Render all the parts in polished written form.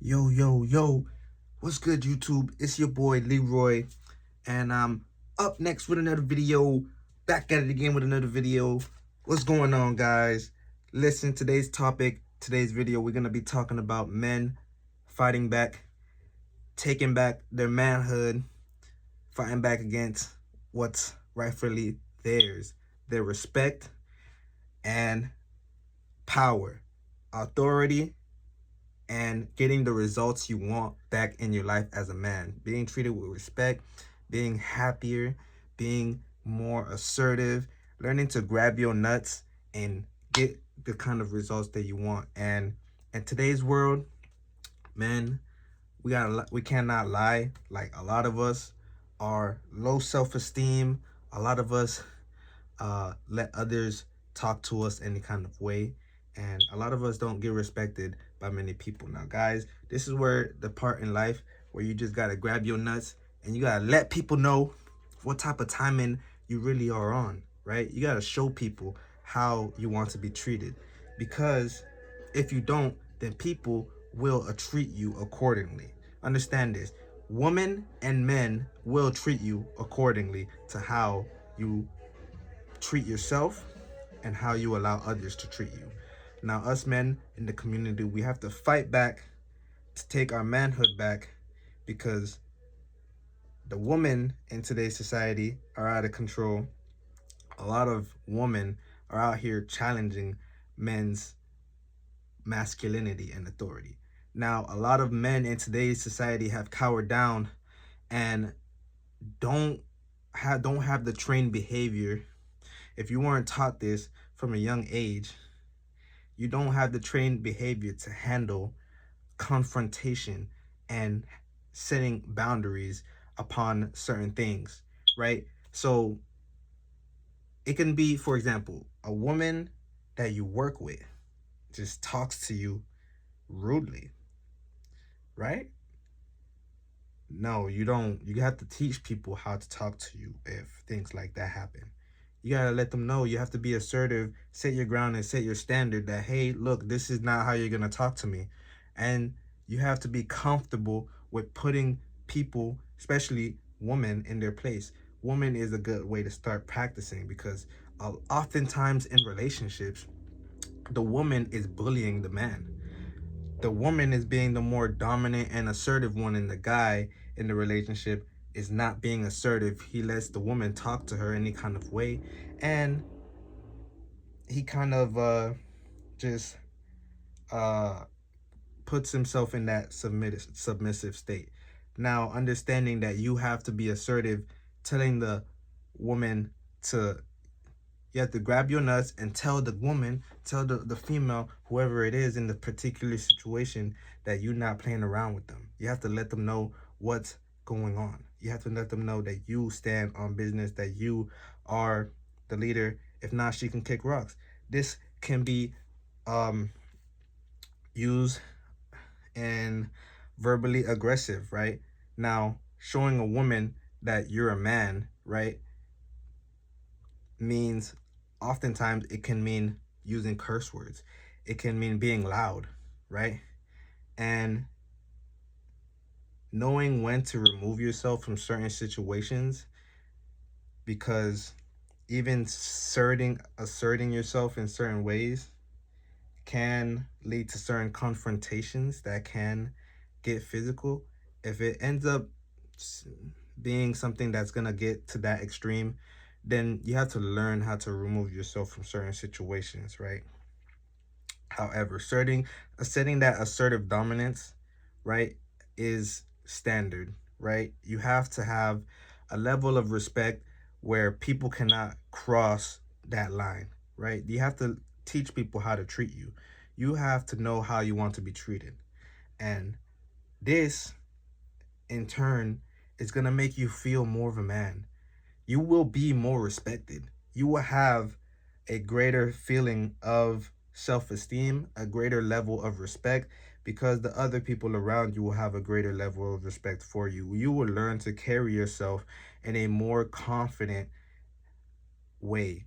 Yo, yo, yo, what's good, YouTube? It's your boy Leroy, and I'm up next with another video. Back at it again with another video. What's going on, guys? Listen, today's video, we're gonna be talking about men fighting back, taking back their manhood, fighting back against what's rightfully theirs, their respect and power, authority, and getting the results you want back in your life as a man. Being treated with respect, being happier, being more assertive, learning to grab your nuts and get the kind of results that you want. And in today's world, man, we cannot lie. Like, a lot of us are low self-esteem. A lot of us let others talk to us any kind of way, and a lot of us don't get respected by many people. Now, guys, this is where the part in life where you just gotta grab your nuts and you gotta let people know what type of timing you really are on, right? You gotta show people how you want to be treated, because if you don't, then people will treat you accordingly. Understand this: women and men will treat you accordingly to how you treat yourself and how you allow others to treat you. Now, us men in the community, we have to fight back to take our manhood back, because the women in today's society are out of control. A lot of women are out here challenging men's masculinity and authority. Now, a lot of men in today's society have cowered down and don't have the trained behavior. If you weren't taught this from a young age, you don't have the trained behavior to handle confrontation and setting boundaries upon certain things, right? So it can be, for example, a woman that you work with just talks to you rudely, right? No, you don't. You have to teach people how to talk to you if things like that happen. You gotta let them know. You have to be assertive, set your ground and set your standard that, hey, look, this is not how you're gonna talk to me. And you have to be comfortable with putting people, especially women, in their place. Woman is a good way to start practicing, because oftentimes in relationships, the woman is bullying the man. The woman is being the more dominant and assertive one, and the guy in the relationship is not being assertive. He lets the woman talk to her any kind of way, and he kind of just uh puts himself in that submissive state. Now, understanding that you have to be assertive, telling the woman to, you have to grab your nuts and tell the woman, tell the female, whoever it is in the particular situation, that you're not playing around with them. You have to let them know what's going on. You have to let them know that you stand on business, that you are the leader. If not, she can kick rocks. This can be used and verbally aggressive, right? Now, showing a woman that you're a man, right, means, oftentimes it can mean using curse words. It can mean being loud, right? And knowing when to remove yourself from certain situations, because even asserting yourself in certain ways can lead to certain confrontations that can get physical. If it ends up being something that's gonna get to that extreme, then you have to learn how to remove yourself from certain situations, right? However, setting that assertive dominance, right, is standard, right? You have to have a level of respect where people cannot cross that line, right? You have to teach people how to treat you. You have to know how you want to be treated. And this, in turn, is going to make you feel more of a man. You will be more respected. You will have a greater feeling of self-esteem, a greater level of respect, because the other people around you will have a greater level of respect for you. You will learn to carry yourself in a more confident way,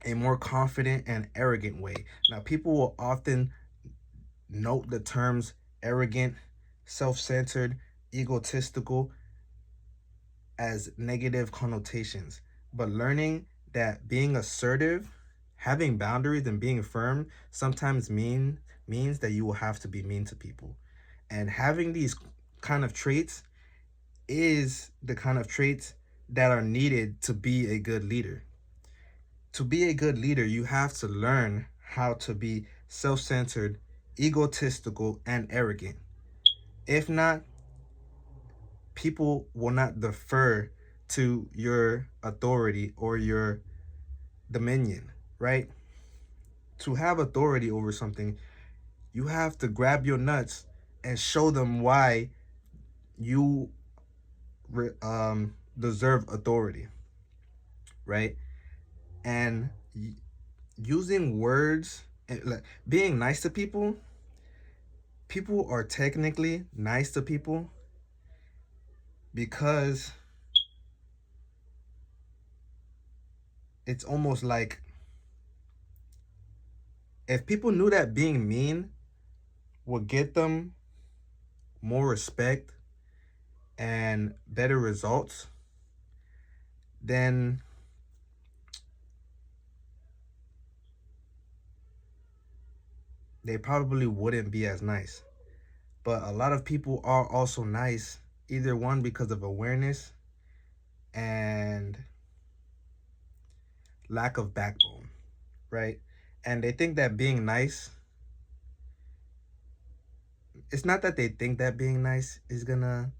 a more confident and arrogant way. Now, people will often note the terms arrogant, self-centered, egotistical as negative connotations. But learning that being assertive, having boundaries and being firm sometimes means that you will have to be mean to people. And having these kind of traits is the kind of traits that are needed to be a good leader. To be a good leader, you have to learn how to be self-centered, egotistical, and arrogant. If not, people will not defer to your authority or your dominion, right? To have authority over something, you have to grab your nuts and show them why you deserve authority, right? And using words and like being nice to people, people are technically nice to people because it's almost like if people knew that being mean would get them more respect and better results, then they probably wouldn't be as nice. But a lot of people are also nice, either one because of awareness and lack of backbone, right? And they think that being nice, it's not that they think that being nice is gonna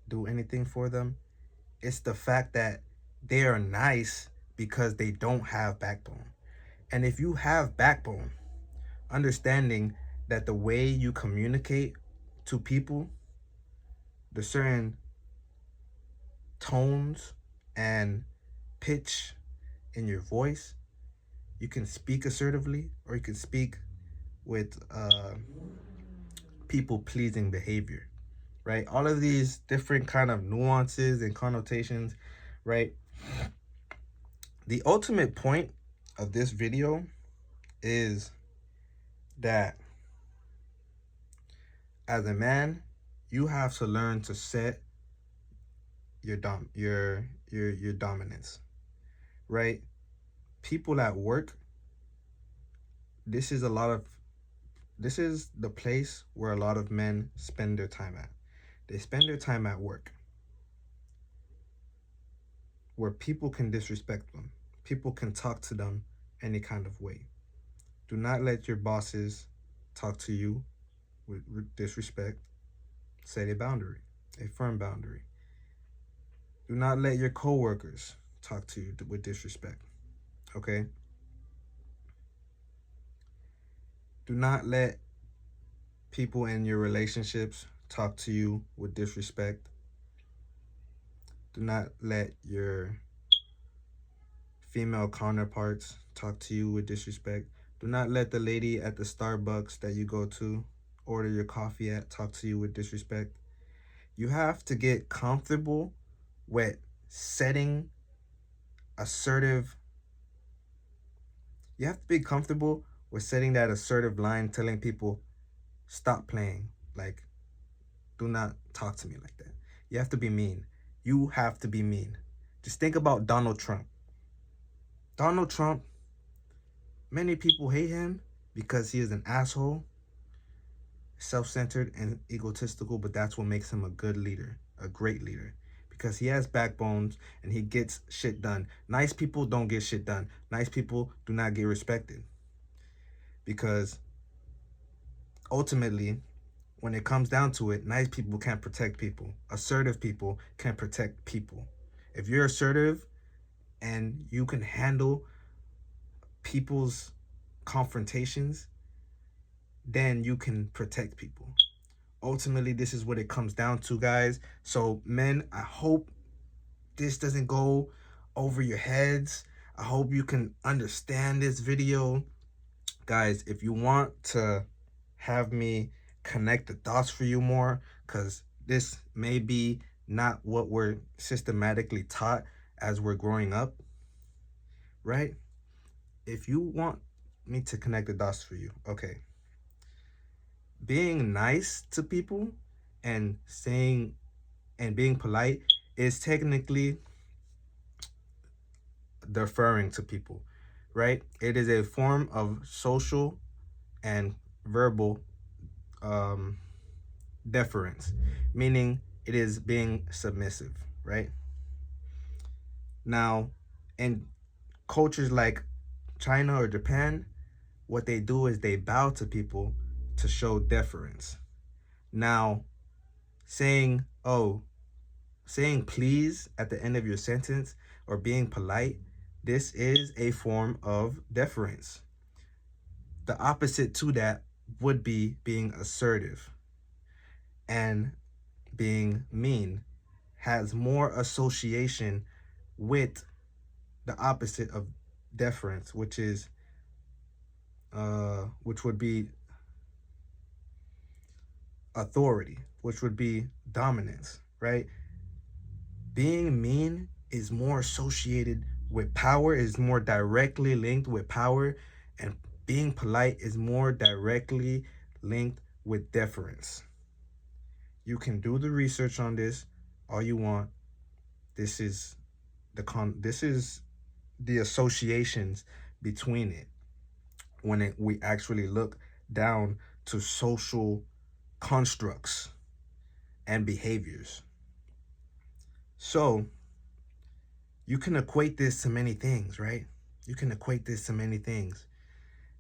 do anything for them. It's the fact that they are nice because they don't have backbone. And if you have backbone, understanding that the way you communicate to people, the certain tones and pitch in your voice, you can speak assertively or you can speak with people pleasing behavior, right? All of these different kind of nuances and connotations, right? The ultimate point of this video is that as a man, you have to learn to set your dominance, right? People at work, this is a lot of this is the place where a lot of men spend their time at. They spend their time at work where people can disrespect them. People can talk to them any kind of way. Do not let your bosses talk to you with disrespect. Set a boundary, a firm boundary. Do not let your coworkers talk to you with disrespect. Okay? Do not let people in your relationships talk to you with disrespect. Do not let your female counterparts talk to you with disrespect. Do not let the lady at the Starbucks that you go to order your coffee at talk to you with disrespect. You have to get comfortable with setting assertive. You have to be comfortable with setting that assertive line, telling people, stop playing. Like, do not talk to me like that. You have to be mean. You have to be mean. Just think about Donald Trump. Donald Trump, many people hate him because he is an asshole, self-centered and egotistical, but that's what makes him a good leader, a great leader, because he has backbones and he gets shit done. Nice people don't get shit done. Nice people do not get respected, because ultimately, when it comes down to it, nice people can't protect people. Assertive people can protect people. If you're assertive and you can handle people's confrontations, then you can protect people. Ultimately, this is what it comes down to, guys. So, men, I hope this doesn't go over your heads. I hope you can understand this video. Guys, if you want to have me connect the dots for you more, because this may be not what we're systematically taught as we're growing up, right? If you want me to connect the dots for you, okay, being nice to people and saying and being polite is technically deferring to people, right? It is a form of social and verbal um, deference, meaning it is being submissive, right? Now, in cultures like China or Japan, what they do is they bow to people to show deference. Now, saying, oh, saying please at the end of your sentence or being polite, this is a form of deference. The opposite to that would be being assertive, and being mean has more association with the opposite of deference, which would be authority, which would be dominance, right? Being mean is more associated with power, is more directly linked with power, and being polite is more directly linked with deference. You can do the research on this all you want. This is this is the associations between it when we actually look down to social constructs and behaviors. So you can equate this to many things, right? You can equate this to many things.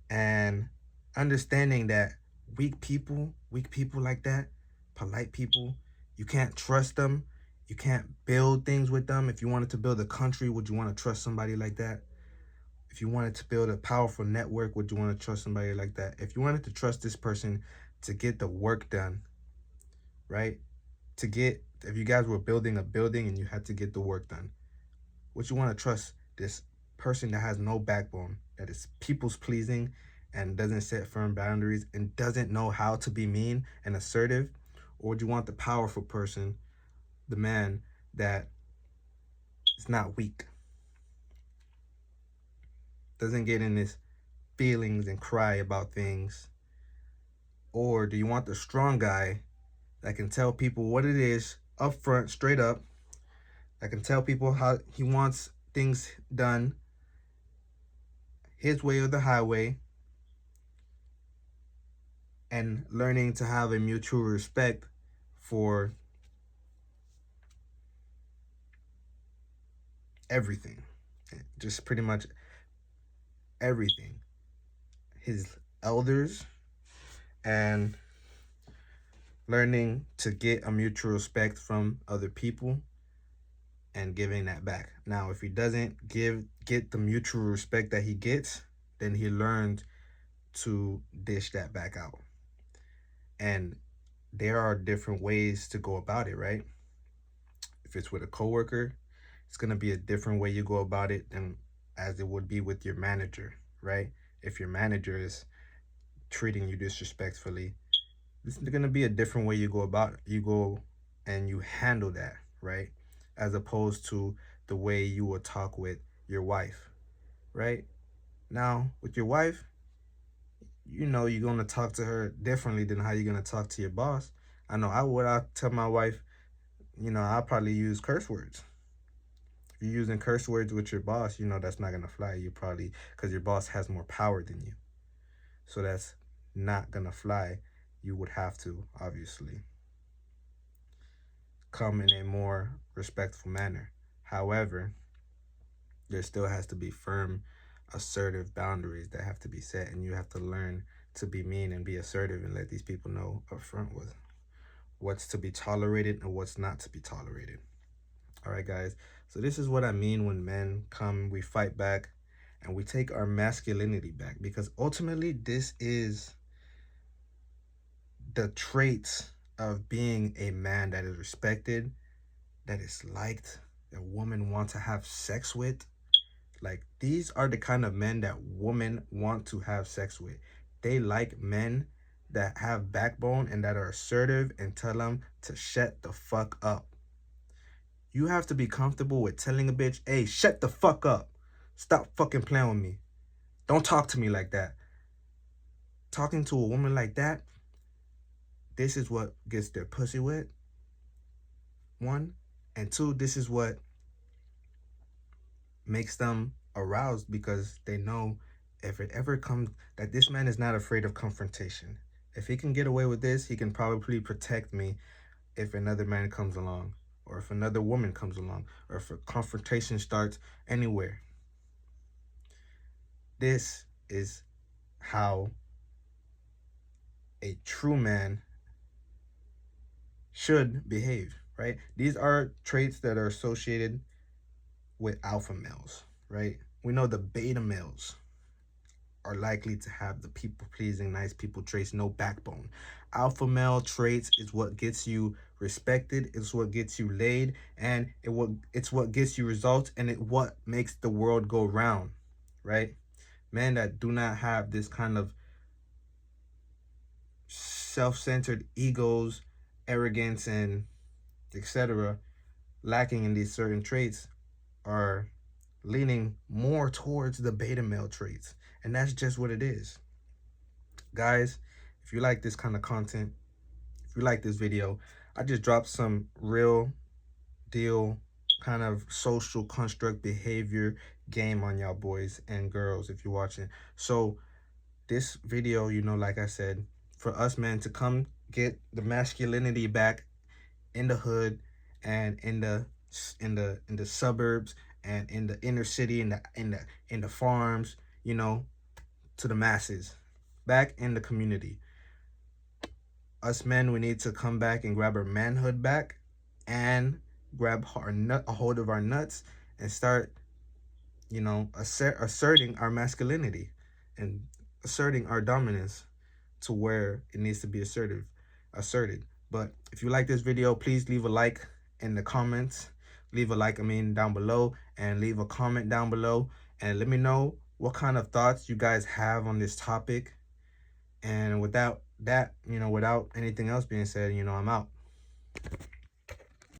And understanding that weak people like that, polite people, you can't trust them. You can't build things with them. If you wanted to build a country, would you want to trust somebody like that? If you wanted to build a powerful network, would you want to trust somebody like that? If you wanted to trust this person to get the work done, right? If you guys were building a building and you had to get the work done, would you want to trust this person that has no backbone, that is people's pleasing and doesn't set firm boundaries and doesn't know how to be mean and assertive? Or would you want the powerful person, the man that is not weak, doesn't get in his feelings and cry about things? Or do you want the strong guy that can tell people what it is up front, straight up, that can tell people how he wants things done, his way or the highway, and learning to have a mutual respect for everything, just pretty much everything, his elders, and learning to get a mutual respect from other people and giving that back. Now, if he doesn't get the mutual respect that he gets, then he learns to dish that back out. And there are different ways to go about it, right? If it's with a coworker, it's going to be a different way you go about it than as it would be with your manager, right? If your manager is treating you disrespectfully, this is going to be a different way you go about it. You go and you handle that, right? As opposed to the way you will talk with your wife, right? Now, with your wife, you know you're going to talk to her differently than how you're going to talk to your boss. I know I tell my wife, I'll probably use curse words. If you're using curse words with your boss, that's not going to fly. You probably, because your boss has more power than you. So that's not going to fly. You would have to, obviously, come in a more respectful manner. However, there still has to be firm, assertive boundaries that have to be set, and you have to learn to be mean and be assertive and let these people know up front what's to be tolerated and what's not to be tolerated. All right, guys. So this is what I mean when men come, we fight back, and we take our masculinity back, because ultimately this is the traits of being a man that is respected, that is liked, that women want to have sex with. Like, these are the kind of men that women want to have sex with. They like men that have backbone and that are assertive and tell them to shut the fuck up. You have to be comfortable with telling a bitch, hey, shut the fuck up. Stop fucking playing with me. Don't talk to me like that. Talking to a woman like that this is what gets their pussy wet, one. And two, this is what makes them aroused, because they know if it ever comes, that this man is not afraid of confrontation. If he can get away with this, he can probably protect me if another man comes along, or if another woman comes along, or if a confrontation starts anywhere. This is how a true man should behave, right? These are traits that are associated with alpha males, right? We know the beta males are likely to have the people pleasing, nice people traits, no backbone. Alpha male traits is what gets you respected, it's what gets you laid, and it's what gets you results, and it what makes the world go round, right? Men that do not have this kind of self-centered egos, arrogance, and etc., lacking in these certain traits, are leaning more towards the beta male traits. And that's just what it is. Guys, if you like this kind of content, if you like this video, I just dropped some real deal kind of social construct behavior game on y'all boys and girls if you're watching. So this video, like I said, for us men to come get the masculinity back in the hood, and in the suburbs, and in the inner city, in the farms, to the masses, back in the community. Us men, we need to come back and grab our manhood back, and grab a hold of our nuts, and start, asserting our masculinity, and asserting our dominance to where it needs to be asserted. But if you like this video, please leave a like in the comments. Leave a like, down below, and leave a comment down below, and let me know what kind of thoughts you guys have on this topic. And without that, without anything else being said, I'm out.